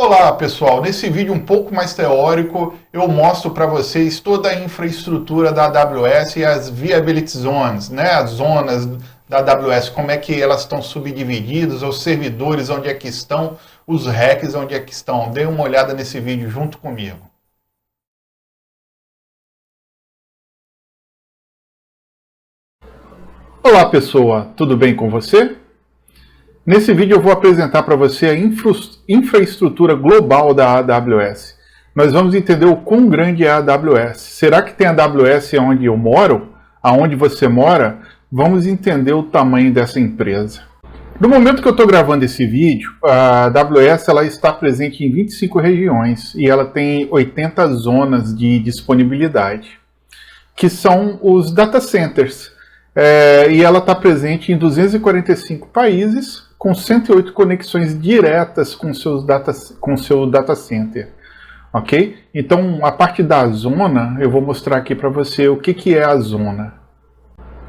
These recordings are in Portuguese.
Olá pessoal, nesse vídeo um pouco mais teórico eu mostro para vocês toda a infraestrutura da AWS e as Viability Zones, né? As zonas da AWS, como é que elas estão subdivididas, os servidores onde é que estão, os racks onde é que estão. Dê uma olhada nesse vídeo junto comigo. Olá pessoa, tudo bem com você? Nesse vídeo eu vou apresentar para você a infraestrutura global da AWS. Nós vamos entender o quão grande é a AWS. Será que tem a AWS onde eu moro? Aonde você mora? Vamos entender o tamanho dessa empresa. No momento que eu estou gravando esse vídeo, a AWS ela está presente em 25 regiões e ela tem 80 zonas de disponibilidade, que são os data centers. E ela está presente em 245 países, com 108 conexões diretas com seu data center, ok? Então, a parte da zona, eu vou mostrar aqui para você o que é a zona.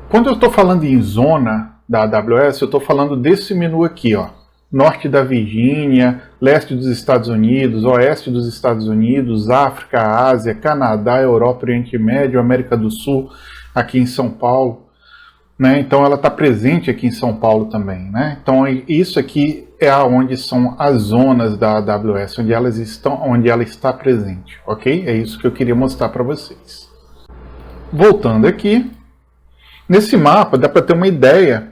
Quando eu estou falando em zona da AWS, eu estou falando desse menu aqui, ó. Norte da Virgínia, leste dos Estados Unidos, oeste dos Estados Unidos, África, Ásia, Canadá, Europa, Oriente Médio, América do Sul, aqui em São Paulo. Né? Então ela está presente aqui em São Paulo também, né? Então isso aqui é onde são as zonas da AWS, onde ela está presente, ok? É isso que eu queria mostrar para vocês. Voltando aqui, nesse mapa dá para ter uma ideia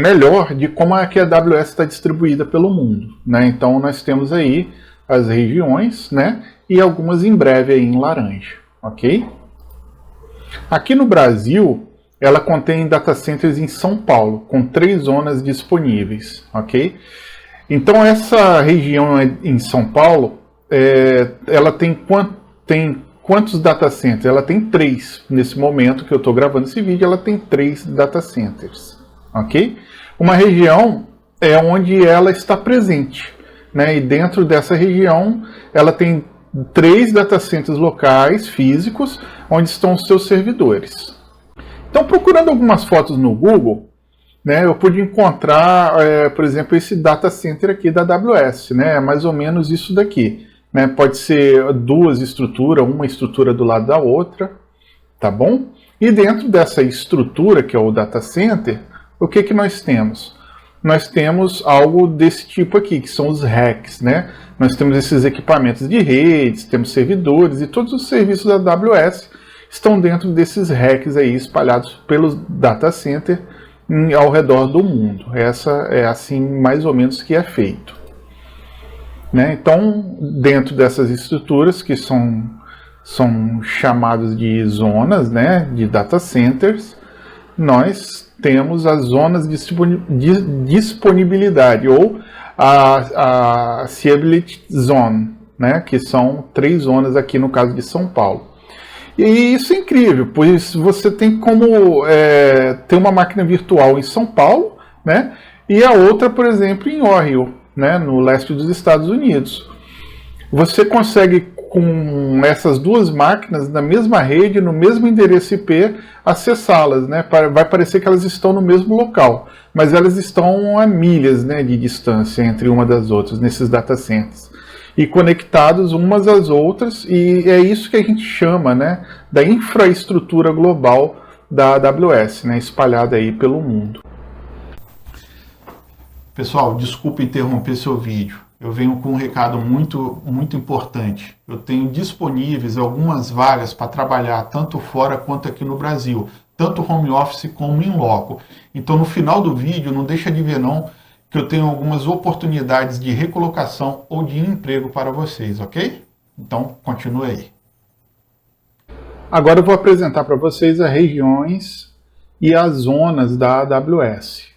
melhor de como é que a AWS está distribuída pelo mundo, né? Então nós temos aí as regiões, né? E algumas em breve aí em laranja, ok? Aqui no Brasil ela contém data centers em São Paulo, com 3 zonas disponíveis, ok? Então essa região em São Paulo, ela tem quantos data centers? Ela tem 3, nesse momento que eu estou gravando esse vídeo, ela tem 3 data centers, ok? Uma região é onde ela está presente, né? E dentro dessa região, ela tem 3 data centers locais, físicos, onde estão os seus servidores. Então, procurando algumas fotos no Google, né, eu pude encontrar, por exemplo, esse data center aqui da AWS, né, mais ou menos isso daqui. Né, pode ser 2 estruturas, uma estrutura do lado da outra, tá bom? E dentro dessa estrutura, que é o data center, o que que nós temos? Nós temos algo desse tipo aqui, que são os racks, né? Nós temos esses equipamentos de redes, temos servidores e todos os serviços da AWS estão dentro desses racks aí espalhados pelos data center ao redor do mundo. Essa é assim mais ou menos que é feito. Né? Então, dentro dessas estruturas que são chamadas de zonas, né, de data centers, nós temos as zonas de disponibilidade ou a Viability Zone, né, que são 3 zonas aqui no caso de São Paulo. E isso é incrível, pois você tem como ter uma máquina virtual em São Paulo, né, e a outra, por exemplo, em Ohio, né, no leste dos Estados Unidos. Você consegue, com essas 2 máquinas na mesma rede, no mesmo endereço IP, acessá-las. Né, vai parecer que elas estão no mesmo local, mas elas estão a milhas, né, de distância entre uma das outras, nesses data centers. E conectados umas às outras, e é isso que a gente chama, né, da infraestrutura global da AWS, né, espalhada aí pelo mundo. Pessoal, desculpe interromper seu vídeo. Eu venho com um recado muito importante. Eu tenho disponíveis algumas vagas para trabalhar tanto fora quanto aqui no Brasil, tanto home office como in loco. Então no final do vídeo, não deixa de ver não, que eu tenho algumas oportunidades de recolocação ou de emprego para vocês, ok? Então, continue aí. Agora eu vou apresentar para vocês as regiões e as zonas da AWS.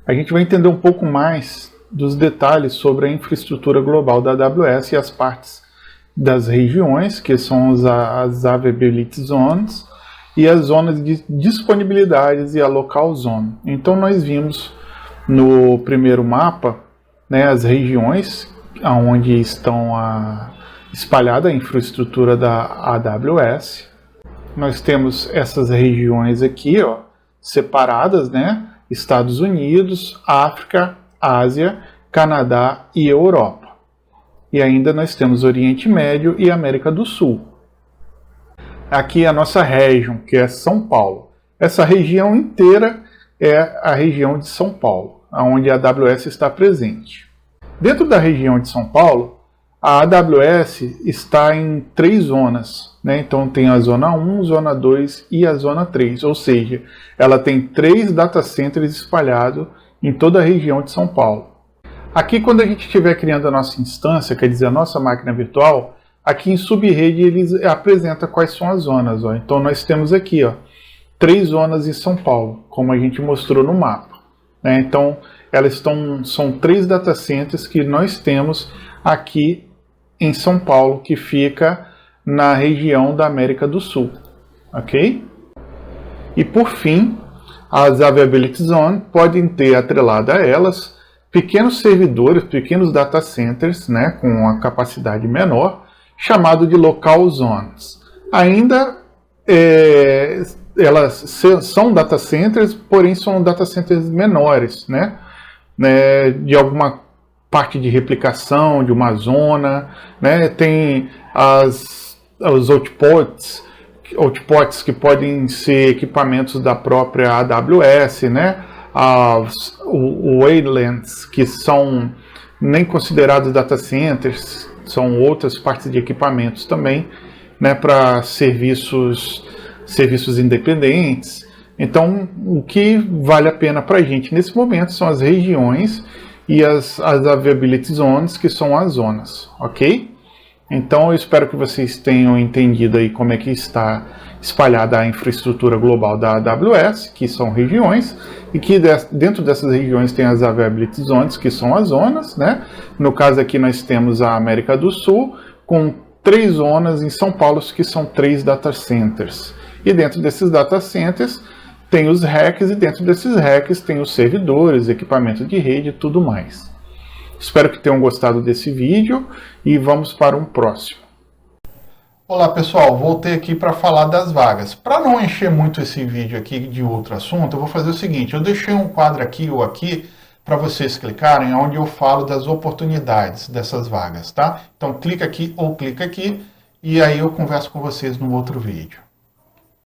A gente vai entender um pouco mais dos detalhes sobre a infraestrutura global da AWS e as partes das regiões, que são as Availability Zones, e as zonas de disponibilidades e a Local Zone. Então nós vimos no primeiro mapa, né, as regiões onde estão espalhada a infraestrutura da AWS. Nós temos essas regiões aqui, ó, separadas, né, Estados Unidos, África, Ásia, Canadá e Europa. e ainda nós temos Oriente Médio e América do Sul. Aqui é a nossa região, que é São Paulo. Essa região inteira é a região de São Paulo, onde a AWS está presente. Dentro da região de São Paulo, a AWS está em 3 zonas, né? Então tem a zona 1, zona 2 e a zona 3, ou seja, ela tem 3 data centers espalhados em toda a região de São Paulo. Aqui, quando a gente estiver criando a nossa instância, quer dizer, a nossa máquina virtual, aqui em subrede eles apresentam quais são as zonas. Ó. Então nós temos aqui 3 zonas em São Paulo, como a gente mostrou no mapa. Né? Então são 3 data centers que nós temos aqui em São Paulo, que fica na região da América do Sul. Ok? E por fim, as Availability Zones podem ter atrelado a elas pequenos servidores, pequenos data centers, né, com a capacidade menor, chamado de Local Zones. Ainda elas são data centers, porém são data centers menores, né, de alguma parte de replicação de uma zona, né, tem os outpots que podem ser equipamentos da própria AWS, né, o Waylands, que são nem considerados data centers, são outras partes de equipamentos também, né, para serviços independentes. Então, o que vale a pena para a gente nesse momento são as regiões e as Availability Zones, que são as zonas, ok? Então, eu espero que vocês tenham entendido aí como é que está espalhada a infraestrutura global da AWS, que são regiões, e que dentro dessas regiões tem as Availability Zones, que são as zonas, né? No caso aqui nós temos a América do Sul, com 3 zonas em São Paulo, que são 3 data centers. E dentro desses data centers tem os racks, e dentro desses racks tem os servidores, equipamentos de rede e tudo mais. Espero que tenham gostado desse vídeo e vamos para um próximo. Olá pessoal, voltei aqui para falar das vagas. Para não encher muito esse vídeo aqui de outro assunto, eu vou fazer o seguinte, eu deixei um quadro aqui ou aqui para vocês clicarem, onde eu falo das oportunidades dessas vagas, tá? Então clica aqui ou clica aqui e aí eu converso com vocês no outro vídeo.